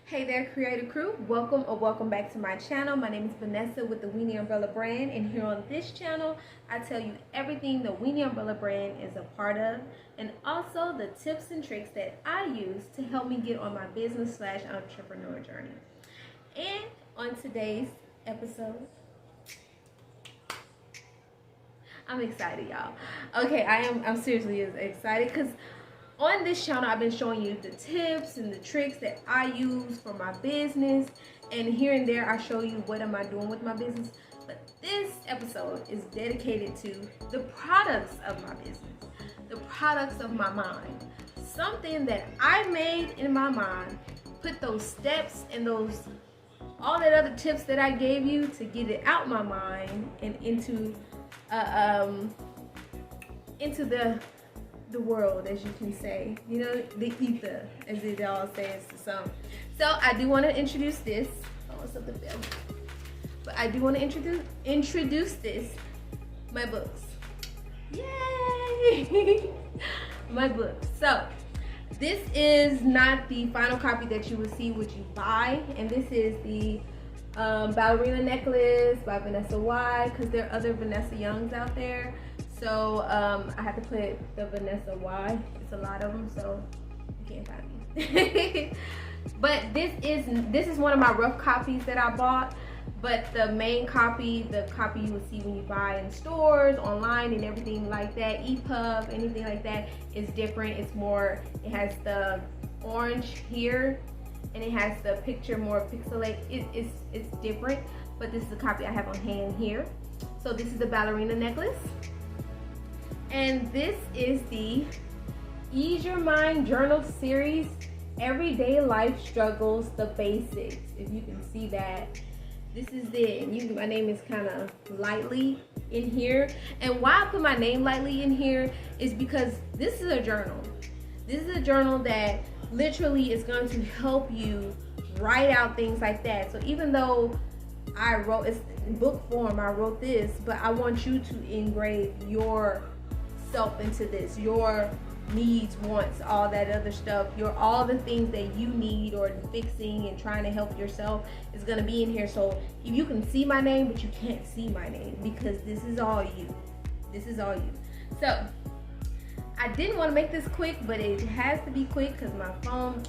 Hey there, creative crew. Welcome or welcome back to my channel. My name is Vanessa with the Winnie Umbrella Brand, and here on this channel I tell you everything the Winnie Umbrella Brand is a part of, and also the tips and tricks that I use to help me get on my business/entrepreneur journey. And on today's episode, I'm excited, y'all. Okay, I'm seriously excited because on this channel, I've been showing you the tips and the tricks that I use for my business, and here and there I show you what am I doing with my business. But this episode is dedicated to the products of my business, the products of my mind, something that I made in my mind, put those steps and all that other tips that I gave you to get it out my mind and into the world, as you can say, you know, the ether, as it all says to some. So I do want to introduce this. Oh, something fell. But I do want to introduce this, my books. Yay! My books. So this is not the final copy that you will see when you buy, and this is the Ballerina necklace by Vanessa Y, because there are other Vanessa Youngs out there. So I have to put the Vanessa Y. It's a lot of them, so you can't find me. But this is one of my rough copies that I bought. But the main copy, the copy you would see when you buy in stores, online, and everything like that, EPUB, anything like that, is different. It's more. It has the orange here, and it has the picture more pixelate. It's different. But this is the copy I have on hand here. So this is the Ballerina necklace. And this is the Ease Your Mind Journal Series, Everyday Life Struggles, the Basics. If you can see that, this is it. My name is kind of lightly in here. And why I put my name lightly in here is because this is a journal. This is a journal that literally is going to help you write out things like that. So even though I wrote, it's in book form, I wrote this, but I want you to engrave your self into this, your needs, wants, all that other stuff, all the things that you need or fixing and trying to help yourself is going to be in here. So if you can see my name, but you can't see my name, because this is all you. This is all you. So I didn't want to make this quick, but it has to be quick because my phone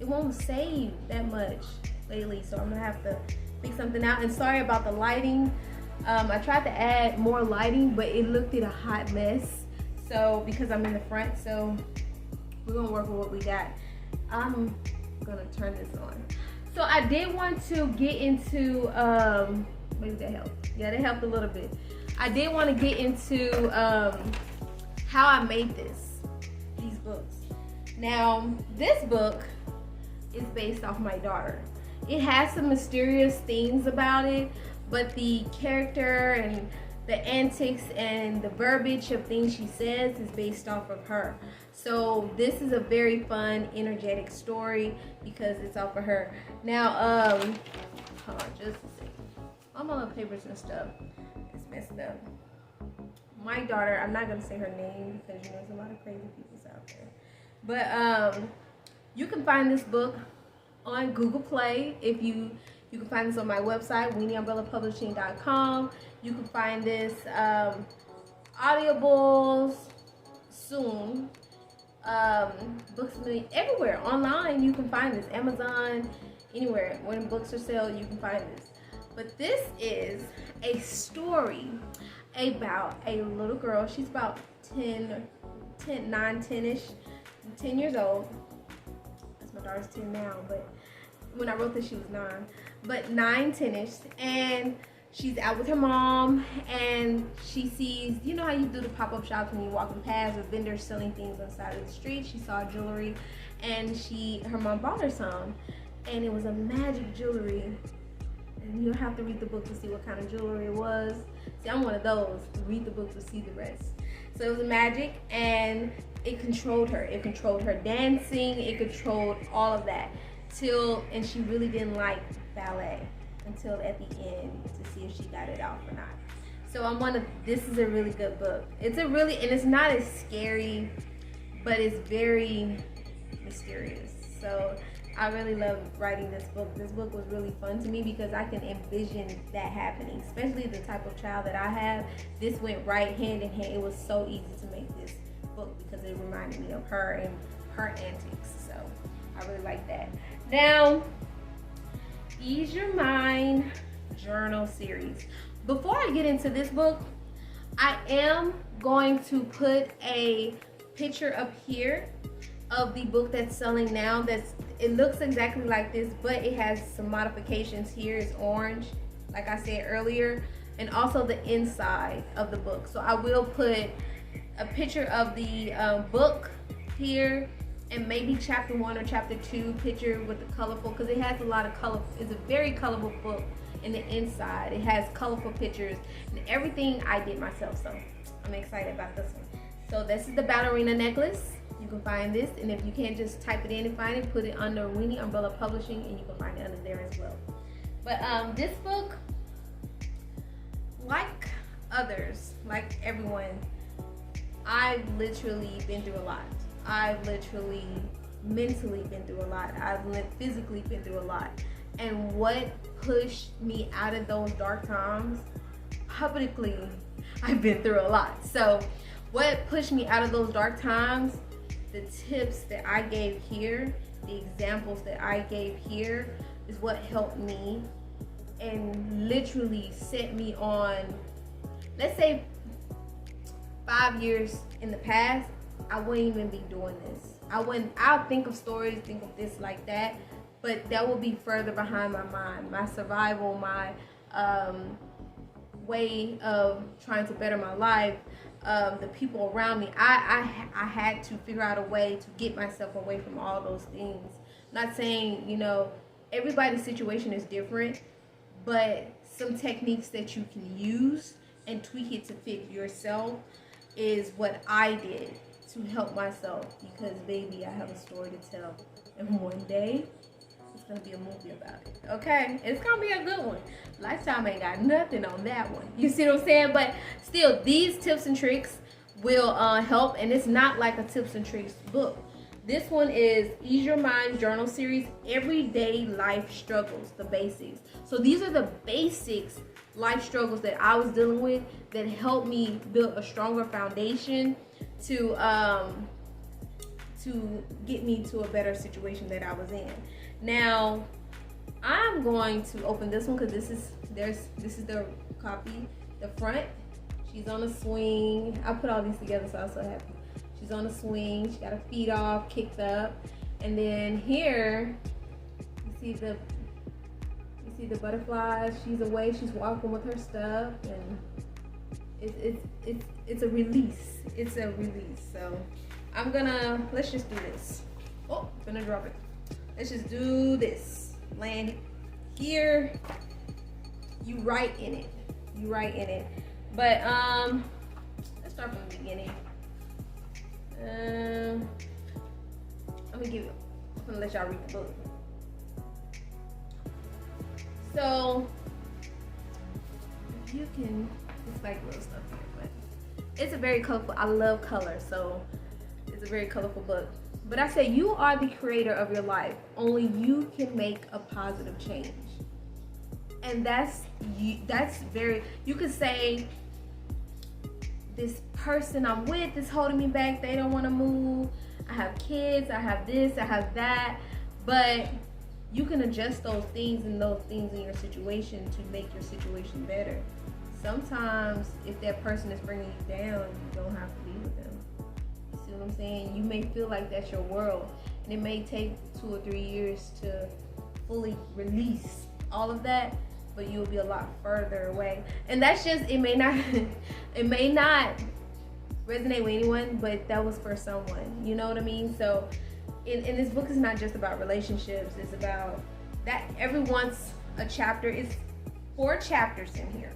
it won't save that much lately, so I'm gonna have to fix something out. And sorry about the lighting. I tried to add more lighting, but it looked like a hot mess. So because I'm in the front, so we're gonna work with what we got. I'm gonna turn this on. So I did want to get into maybe that helped. Yeah, that helped a little bit. I did want to get into how I made these books. Now this book is based off my daughter. It has some mysterious things about it, but the character and the antics and the verbiage of things she says is based off of her. So this is a very fun, energetic story because it's off of her. Now, hold on just a second. All my little papers and stuff is messed up. My daughter, I'm not gonna say her name because you know there's a lot of crazy people out there. But you can find this book on Google Play. You can find this on my website, WinnieUmbrellaPublishing.com. You can find this audibles soon. Books everywhere online. You can find this, Amazon, anywhere. When books are sold, you can find this. But this is a story about a little girl. She's about 10-ish, 10 years old. That's my daughter's 10 now, but when I wrote this, she was 9. But 9, 10-ish, and she's out with her mom, and she sees, you know how you do the pop-up shops when you're walking past with vendors selling things on the side of the street. She saw jewelry, and her mom bought her some, and it was a magic jewelry. And you'll have to read the book to see what kind of jewelry it was. See, I'm one of those. Read the book to see the rest. So it was magic, and it controlled her. It controlled her dancing. It controlled all of that. And she really didn't like ballet until at the end to see if she got it off or not. So this is a really good book. And it's not as scary, but it's very mysterious. So I really love writing this book. This book was really fun to me because I can envision that happening, especially the type of child that I have. This went right hand in hand. It was so easy to make this book because it reminded me of her and her antics. So I really like that. Now, Ease Your Mind journal series. Before I get into this book, I am going to put a picture up here of the book that's selling now. It looks exactly like this, but it has some modifications. Here is orange, like I said earlier, and also the inside of the book. So I will put a picture of the book here, and maybe chapter 1 or chapter 2 picture with the colorful, because it has a lot of color. It's a very colorful book. In the inside, it has colorful pictures and everything I did myself, so I'm excited about this one. So this is the Ballerina necklace. You can find this, and if you can't, just type it in and find it, put it under Winnie Umbrella Publishing, and you can find it under there as well. But this book, like others, like everyone, I've literally been through a lot. I've literally mentally been through a lot. I've physically been through a lot. And what pushed me out of those dark times, publicly, I've been through a lot. So what pushed me out of those dark times, the tips that I gave here, the examples that I gave here, is what helped me and literally set me on, let's say 5 years in the past, I wouldn't even be doing this. I'll think of stories, think of this like that, but that will be further behind my mind. My survival, my way of trying to better my life, the people around me. I had to figure out a way to get myself away from all those things. Not saying, everybody's situation is different, but some techniques that you can use and tweak it to fit yourself is what I did to help myself, because baby, I have a story to tell, and one day it's gonna be a movie about it. Okay, it's gonna be a good one. Lifetime ain't got nothing on that one. You see what I'm saying? But still, these tips and tricks will help, and it's not like a tips and tricks book. This one is Ease Your Mind Journal Series, Everyday Life Struggles, the basics. So these are the basics life struggles that I was dealing with that helped me build a stronger foundation to get me to a better situation that I was in. Now, I'm going to open this one because this is the copy. The front, she's on a swing. I put all these together, so I was so happy. She's on a swing. She got her feet off, kicked up, and then here you see the butterflies. She's away. She's walking with her stuff, and it's a release. It's a release. So let's just do this. Oh, I'm gonna drop it. Let's just do this. Land here. You write in it. But let's start from the beginning. I'm gonna let y'all read the book. So you can, it's like little stuff here, but it's a very colorful, I love color, so it's a very colorful book. But I say, you are the creator of your life. Only you can make a positive change. And that's very, you could say, this person I'm with is holding me back. They don't want to move. I have kids, I have this, I have that. But you can adjust those things in your situation to make your situation better. Sometimes if that person is bringing you down, you don't have to be with them. You see what I'm saying? You may feel like that's your world, and it may take 2 or 3 years to fully release all of that, but you'll be a lot further away. And that's just, it may not resonate with anyone, but that was for someone, you know what I mean? So in this book, is not just about relationships, it's about that everyone's a chapter. It's 4 chapters in here,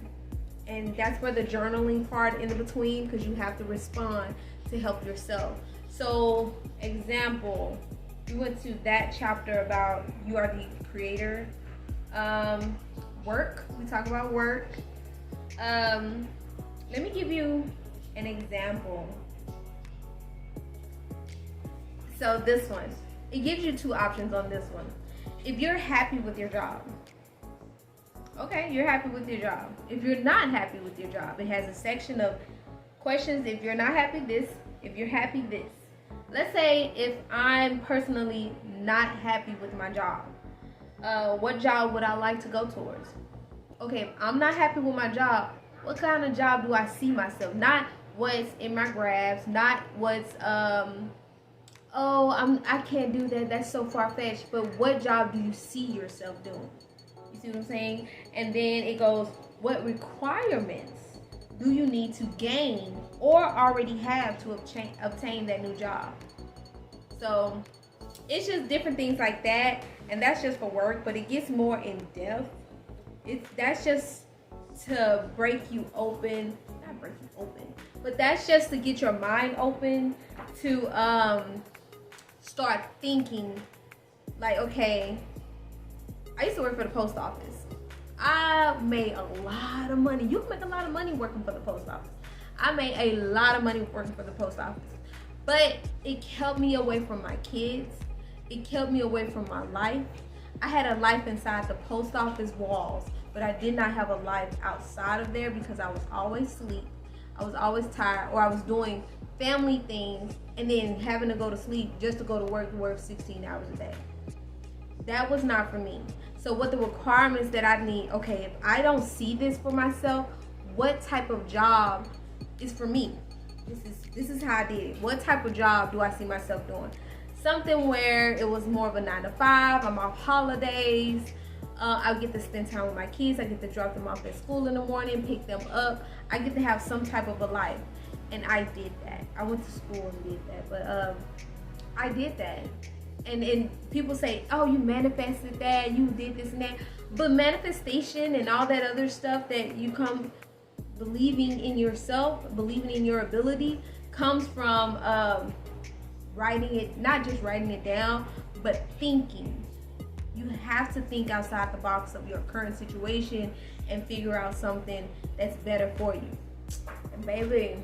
and that's where the journaling part in between, because you have to respond to help yourself. So example, we went to that chapter about you are the creator. Work, we talk about work. Let me give you an example. So this one, it gives you two options on this one. If you're happy with your job, okay, you're happy with your job. If you're not happy with your job, it has a section of questions. If you're not happy, this. If you're happy, this. Let's say if I'm personally not happy with my job, what job would I like to go towards? Okay, if I'm not happy with my job, what kind of job do I see myself? Not what's in my grasp, not what's I can't do that, that's so far-fetched, but what job do you see yourself doing? You see what I'm saying? And then it goes, what requirements do you need to gain or already have to obtain that new job? So it's just different things like that, and that's just for work, but it gets more in depth. That's just to break you open, not break you open, but that's just to get your mind open to start thinking like, okay, I used to work for the post office. I made a lot of money. You can make a lot of money working for the post office. I made a lot of money working for the post office, but it kept me away from my kids. It kept me away from my life. I had a life inside the post office walls, but I did not have a life outside of there because I was always asleep. I was always tired, or I was doing family things and then having to go to sleep just to go to work 16 hours a day. That was not for me. So what the requirements that I need, okay, if I don't see this for myself, what type of job is for me? This is how I did it. What type of job do I see myself doing? Something where it was more of a 9 to 5, I'm off holidays, I get to spend time with my kids, I get to drop them off at school in the morning, pick them up, I get to have some type of a life. And I did that. I went to school and did that, but I did that. And people say, oh, you manifested that, you did this and that. But manifestation and all that other stuff that you come believing in yourself, believing in your ability, comes from writing it, not just writing it down, but thinking. You have to think outside the box of your current situation and figure out something that's better for you. And baby,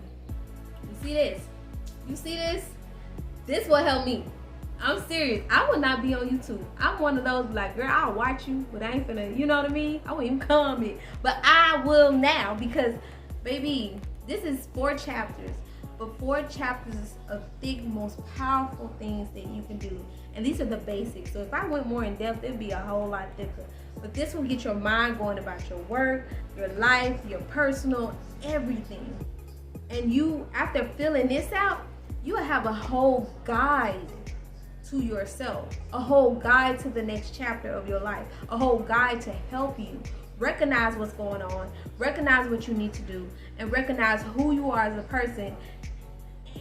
you see this? You see this? This will help me. I'm serious. I would not be on YouTube. I'm one of those like, girl, I'll watch you, but I ain't finna, you know what I mean? I won't even comment. But I will now because, baby, this is 4 chapters. But 4 chapters of the most powerful things that you can do. And these are the basics. So if I went more in depth, it'd be a whole lot thicker. But this will get your mind going about your work, your life, your personal, everything. And you, after filling this out, you will have a whole guide to yourself, a whole guide to the next chapter of your life, a whole guide to help you recognize what's going on, recognize what you need to do, and recognize who you are as a person,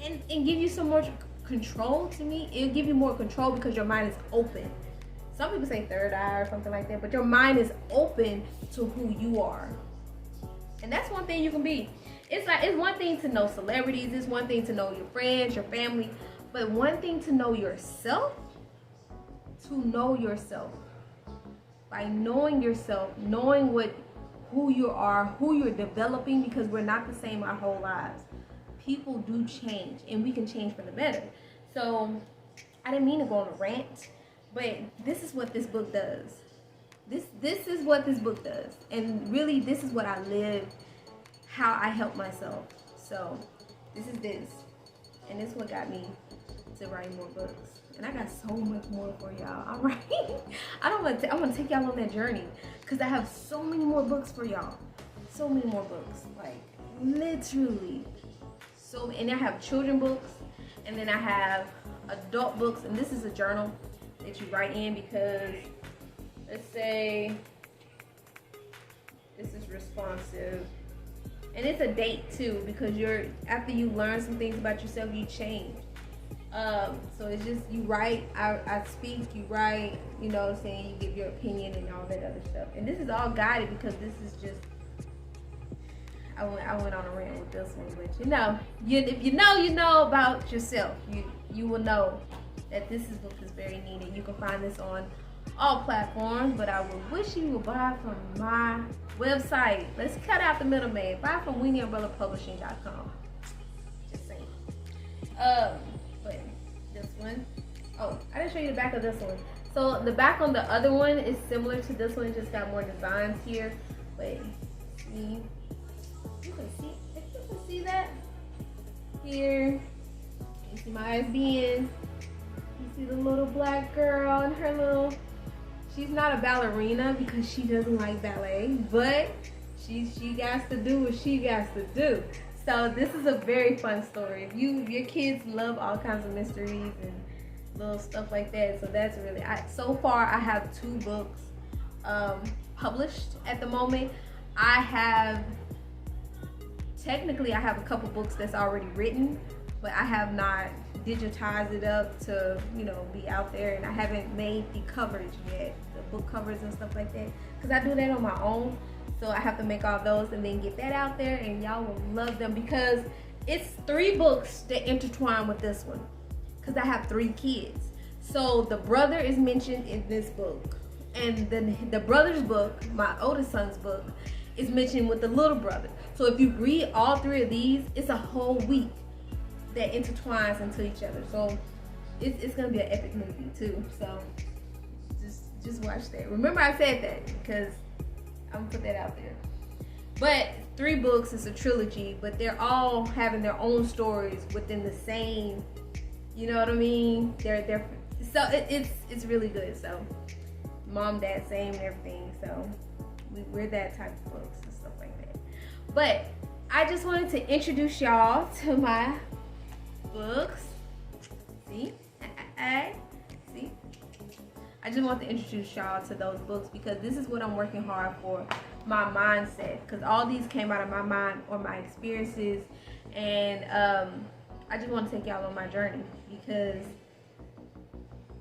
and give you some more control. To me, it'll give you more control because your mind is open. Some people say third eye or something like that, but your mind is open to who you are. And that's one thing you can be. It's one thing to know celebrities, it's one thing to know your friends, your family, but one thing to know yourself, by knowing yourself, knowing who you are, who you're developing, because we're not the same our whole lives. People do change, and we can change for the better. So I didn't mean to go on a rant, but this is what this book does. This is what this book does, and really this is what I live, how I help myself. So this, and this is what got me to write more books. And I got so much more for y'all. All right, I want to take y'all on that journey because I have so many more books for y'all. So many more books, like literally. So, and I have children books, and then I have adult books, and this is a journal that you write in because, let's say, this is responsive, and it's a date too because after you learn some things about yourself, you change. So it's just, you write, I speak, you write, you know what I'm saying, you give your opinion and all that other stuff. And this is all guided because this is just, I went on a rant with this one, but if you know about yourself, you will know that this book is very needed. You can find this on all platforms, but I would wish you would buy from my website. Let's cut out the middleman. Buy from WinnieUmbrellaPublishing.com. Just saying. But this one, Oh, I didn't show you the back of this one. So the back on the other one is similar to this one. It just got more designs here. Wait, see, you can see, if you can see that here. You see my ISBN. You see the little black girl and her little. She's not a ballerina because she doesn't like ballet, but she got to do what she got to do. So this is a very fun story. If your kids love all kinds of mysteries and little stuff like that, so that's really, so far I have 2 books published at the moment. Technically I have a couple books that's already written, but I have not digitized it up to, you know, be out there, and I haven't made the coverage yet, the book covers and stuff like that, because I do that on my own. So I have to make all those and then get that out there, and y'all will love them because it's 3 books that intertwine with this one, because I have 3 kids. So the brother is mentioned in this book, and then the brother's book, my oldest son's book, is mentioned with the little brother. So if you read all 3 of these, it's a whole week that intertwines into each other. So it's gonna be an epic movie too. So just watch that. Remember I said that because I'm gonna put that out there. But 3 books, it's a trilogy, but they're all having their own stories within the same, you know what I mean? They're so it's really good. So mom, dad, same and everything. So we're that type of books and stuff like that. But I just wanted to introduce y'all to my books. See? See? I just want to introduce y'all to those books because this is what I'm working hard for, my mindset. Because all these came out of my mind or my experiences, and I just want to take y'all on my journey because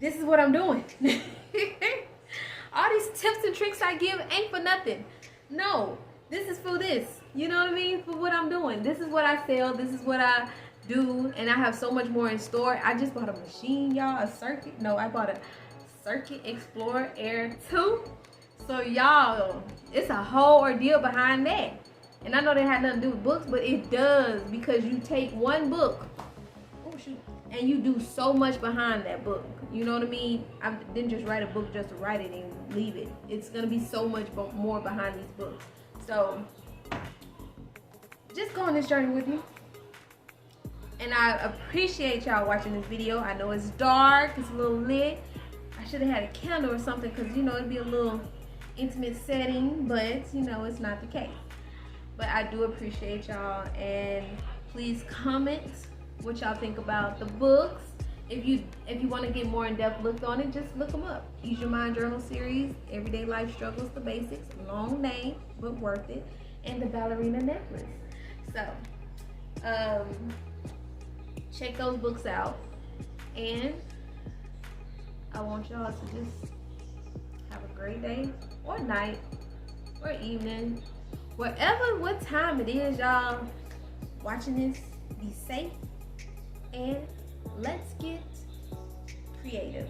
this is what I'm doing. All these tips and tricks I give ain't for nothing. No, this is for this. You know what I mean? For what I'm doing. This is what I sell. This is what I do, and I have so much more in store. I just bought a machine, y'all, a circuit. No, I bought a Circuit Explorer Air 2. So y'all, it's a whole ordeal behind that. And I know that had nothing to do with books, but it does, because you take one book, oh shoot, and you do so much behind that book. You know what I mean? I didn't just write a book just to write it and leave it. It's gonna be so much more behind these books. So just go on this journey with me. And I appreciate y'all watching this video. I know it's dark, it's a little lit. I should have had a candle or something, because you know it'd be a little intimate setting, but you know it's not the case. But I do appreciate y'all, and please comment what y'all think about the books. If you want to get more in-depth look on it, just look them up. Ease Your Mind Journal Series, Everyday Life Struggles, the Basics, long name but worth it, and the Ballerina Necklace. So check those books out, and I want y'all to just have a great day or night or evening, what time it is y'all watching this. Be safe, and let's get creative.